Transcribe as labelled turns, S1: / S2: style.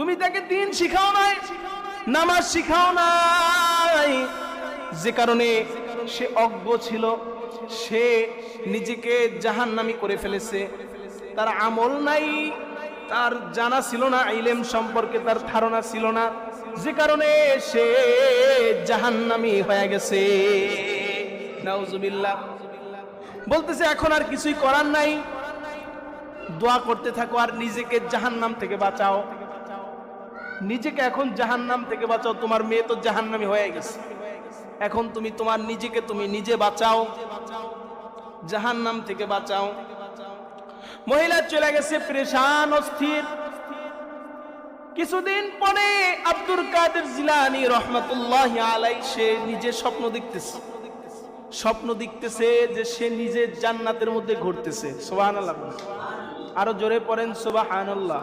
S1: তুমি তাকে দিন শিখাও নাই, নামাজ শিখাও নাই, যে কারণে সে অজ্ঞ ছিল, সে নিজেকে জাহান্নামী করে ফেলেছে। তার আমল নাই, তার জানা ছিল না, ইলম সম্পর্কে তার ধারণা ছিল না, যে কারণে সে জাহান্নামী হয়ে গেছে। নাউজুবিল্লাহ। বলতেছে এখন আর কিছুই করার নাই, দোয়া করতে থাকো আর নিজেকে জাহান্নাম থেকে বাঁচাও। নিজেকে এখন জাহান্নাম থেকে বাঁচাও, তোমার মেয়ে তো জাহান্নামী হয়ে গেছে, এখন তুমি তোমার নিজেকে তুমি নিজে বাঁচাও, জাহান্নাম থেকে বাঁচাও। মহিলা চলে গেছে পেরেশান অস্থির। কিছুদিন পরে আব্দুল কাদের জিলানী রহমাতুল্লাহি আলাইহি সে নিজে স্বপ্ন দেখতেছে যে সে নিজে জান্নাতের মধ্যে ঘুরতেছে। সুবহানাল্লাহ, আরো জোরে পড়েন সুবহানাল্লাহ।